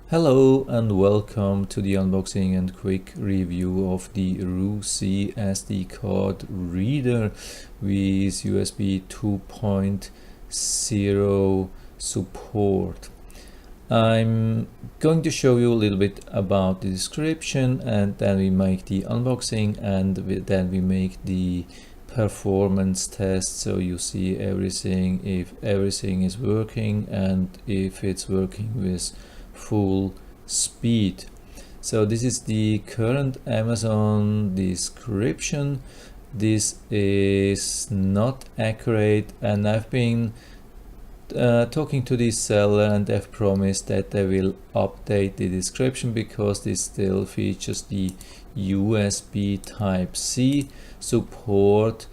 Hello and welcome to the unboxing and quick review of the Rusee SD card reader with USB 2.0 support. I'm going to show you a little bit about the description, and then we make the unboxing, and then we make the performance test, so you see everything, if everything is working and if it's working with full speed. So this is the current Amazon description. This is not accurate, and I've been talking to the seller, and they've promised that they will update the description because this still features the USB Type-C support,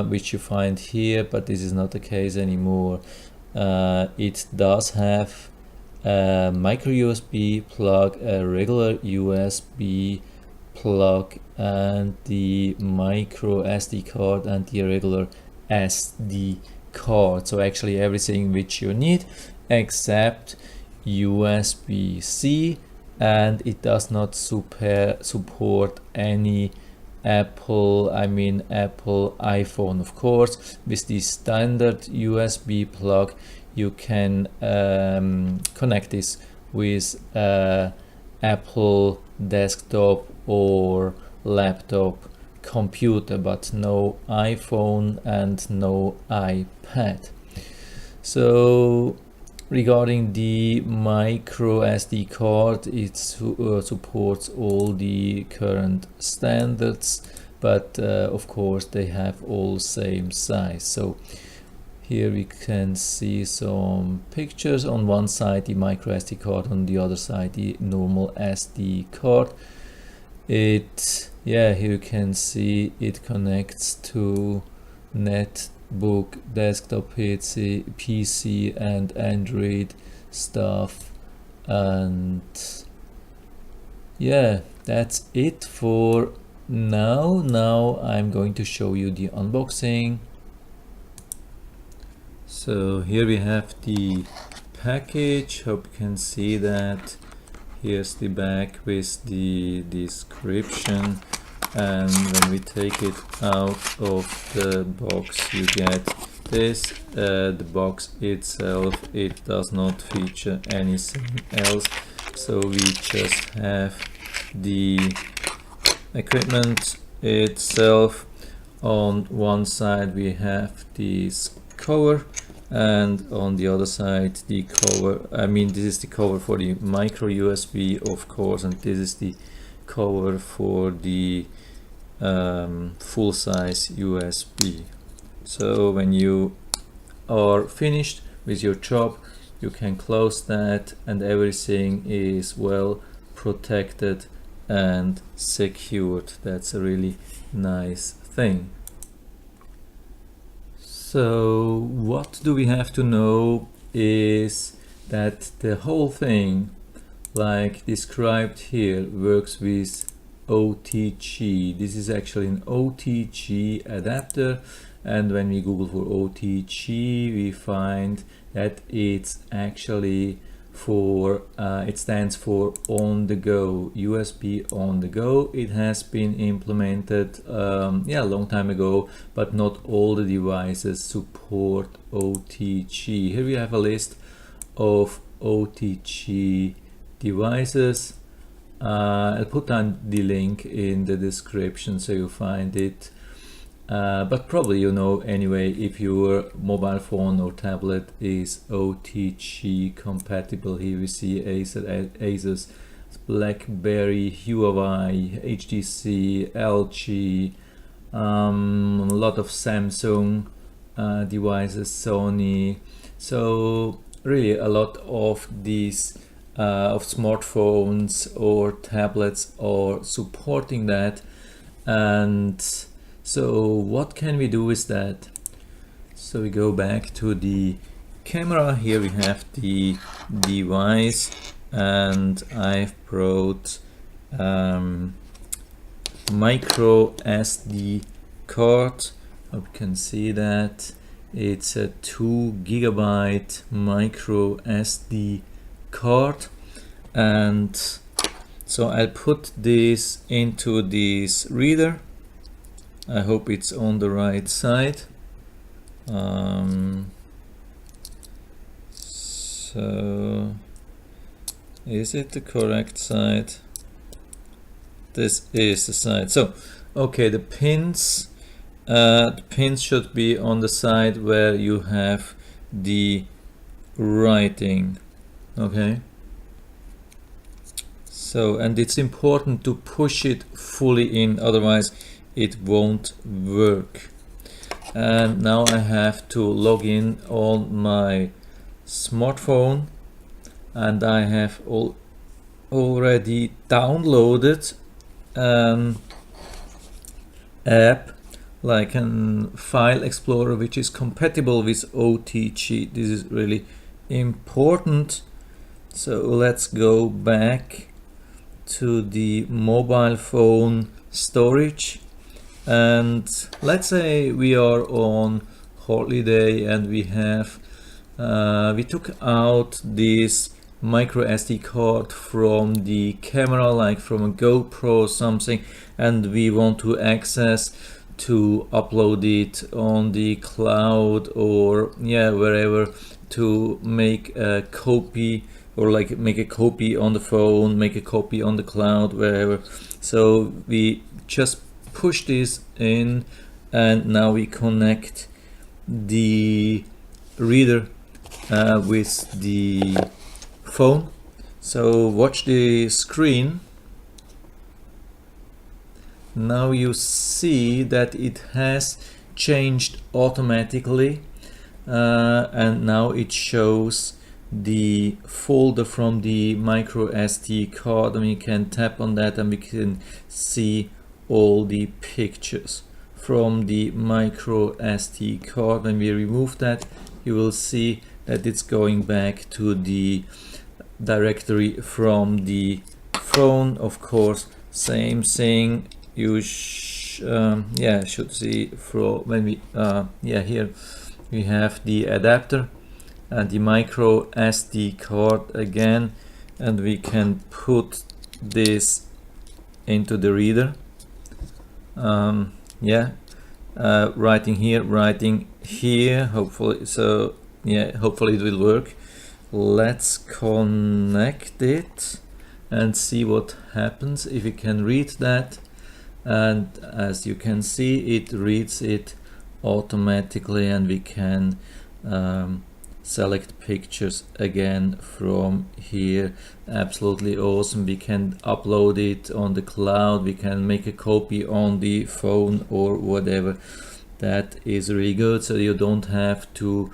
which you find here, but this is not the case anymore. It does have a micro USB plug, a regular USB plug, and the micro SD card and the regular SD card. So actually everything which you need except USB-C, and it does not support any Apple iPhone. Of course, with the standard USB plug you can connect this with Apple desktop or laptop computer, but no iPhone and no iPad. So regarding the micro SD card, it supports all the current standards, but of course they have all same size. So here we can see some pictures. On one side the micro SD card, on the other side the normal SD card. Here you can see it connects to netbook, desktop PC and Android stuff, and yeah, that's it for now. Now I'm going to show you the unboxing. So here we have the package. Hope you can see that. Here's the back with the description, and when we take it out of the box you get this. The box itself, it does not feature anything else, so we just have the equipment itself. On one side we have this cover, and on the other side the cover, this is the cover for the micro USB, of course, and this is the cover for the full-size USB. So when you are finished with your job, you can close that, and everything is well protected and secured. That's a really nice thing. So what do we have to know is that the whole thing, like described here, works with OTG. This is actually an OTG adapter, and when we Google for OTG we find that it's actually for it stands for on the go, USB on the go. It has been implemented a long time ago, but not all the devices support OTG. Here we have a list of OTG devices. I'll put down the link in the description so you find it, but probably you know anyway if your mobile phone or tablet is OTG compatible. Here we see Asus, BlackBerry, Huawei, HTC, LG, a lot of Samsung devices, Sony. So really a lot of these of smartphones or tablets are supporting that. And so what can we do with that? So we go back to the camera. Here we have the device, and I've brought micro SD card. Hope you can see that. It's a 2 GB micro SD card, and so I'll put this into this reader. I hope it's on the right side. So is it the correct side? This is the side. So okay, the pins should be on the side where you have the writing. Okay, so, and it's important to push it fully in, otherwise it won't work. And now I have to log in on my smartphone, and I have already downloaded an app, like a file explorer, which is compatible with OTG. This is really important. So let's go back to the mobile phone storage, and let's say we are on holiday and we have we took out this micro SD card from the camera, like from a GoPro or something, and we want to access to upload it on the cloud or wherever, to make a copy, or like make a copy on the phone, make a copy on the cloud, wherever. So we just push this in, and now we connect the reader with the phone. So watch the screen. Now you see that it has changed automatically, and now it shows the folder from the micro SD card, and we can tap on that and we can see all the pictures from the micro SD card. When we remove that, you will see that it's going back to the directory from the phone. Of course, same thing. You should see from when we here we have the adapter and the micro SD card again, and we can put this into the reader. Writing here, hopefully. So hopefully it will work. Let's connect it and see what happens if we can read that. And as you can see, it reads it automatically, and we can select pictures again from here. Absolutely awesome. We can upload it on the cloud, we can make a copy on the phone or whatever. That is really good. So you don't have to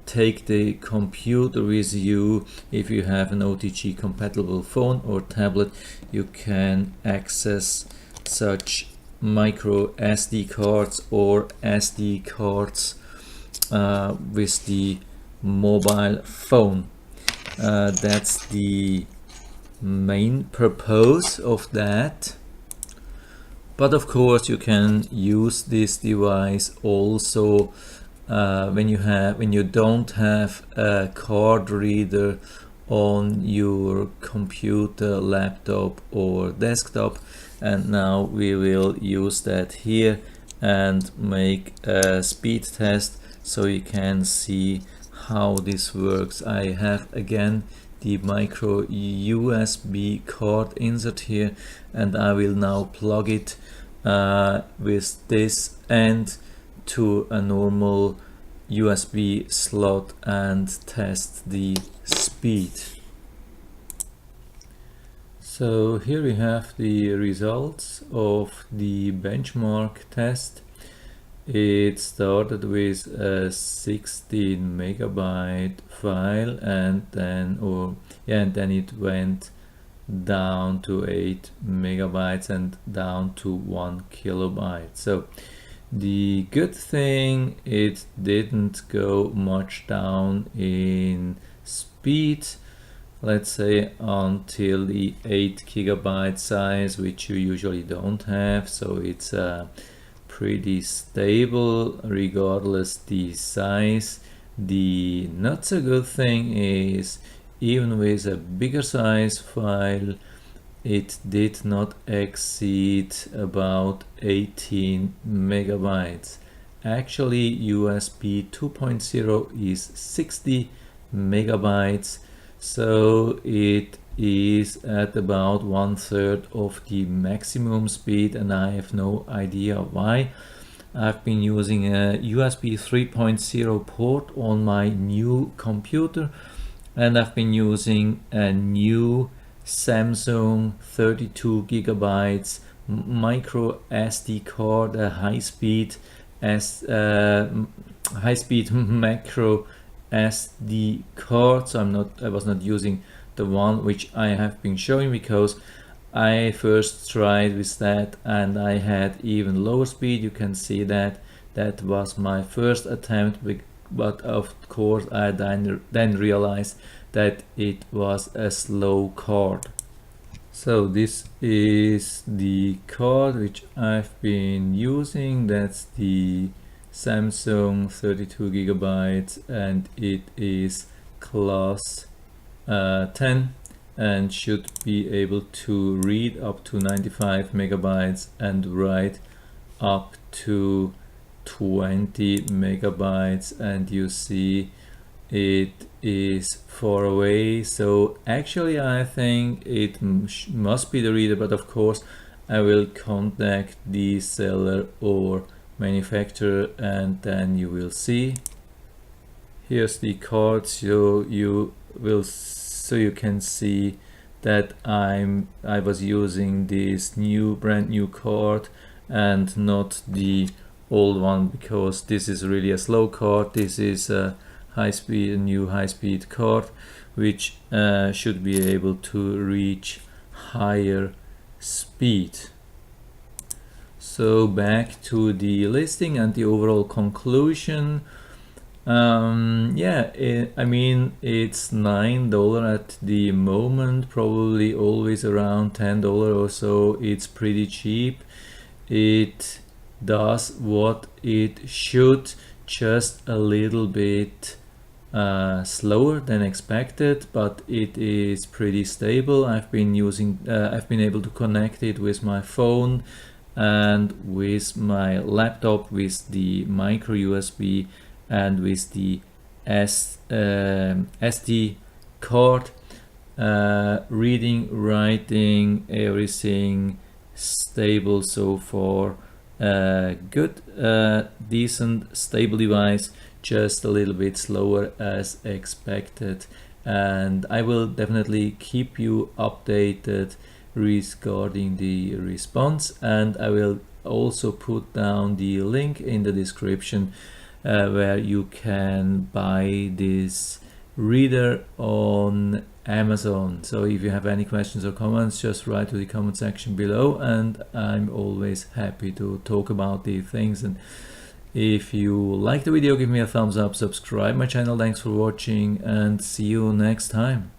take the computer with you. If you have an OTG compatible phone or tablet, you can access such micro SD cards or SD cards with the mobile phone. That's the main purpose of that. But of course you can use this device also when you don't have a card reader on your computer, laptop or desktop. And now we will use that here and make a speed test so you can see how this works. I have again the micro USB card insert here, and I will now plug it with this end to a normal USB slot and test the speed. So here we have the results of the benchmark test. It started with a 16 megabyte file, and then it went down to 8 megabytes and down to 1 kilobyte. So the good thing, it didn't go much down in speed, let's say until the 8 gigabyte size, which you usually don't have. So it's pretty stable regardless the size. The not so good thing is even with a bigger size file, it did not exceed about 18 megabytes. Actually, USB 2.0 is 60 megabytes, so it is at about 1/3 of the maximum speed, and I have no idea why. I've been using a USB 3.0 port on my new computer, and I've been using a new Samsung 32 gigabytes micro SD card, a high-speed macro SD card. So I was not using the one which I have been showing, because I first tried with that and I had even lower speed. You can see that that was my first attempt, but of course I then realized that it was a slow card. So this is the card which I've been using. That's the Samsung 32 gigabytes, and it is class 10 and should be able to read up to 95 megabytes and write up to 20 megabytes. And you see it is far away, so actually I think it must be the reader, but of course I will contact the seller or manufacturer and then you will see. Here's the card, so you can see that I was using this brand new card and not the old one, because this is really a slow card. This is a new high-speed card which should be able to reach higher speed. So back to the listing and the overall conclusion. I mean, it's $9 at the moment, probably always around $10 or so. It's pretty cheap. It does what it should, just a little bit slower than expected, but it is pretty stable. I've been able to connect it with my phone and with my laptop with the micro USB and with the SD card. Reading, writing, everything stable so far. Good, decent, stable device, just a little bit slower as expected, and I will definitely keep you updated regarding the response, and I will also put down the link in the description where you can buy this reader on Amazon. So if you have any questions or comments, just write to the comment section below, and I'm always happy to talk about these things. And if you like the video, give me a thumbs up, subscribe my channel. Thanks for watching, and see you next time.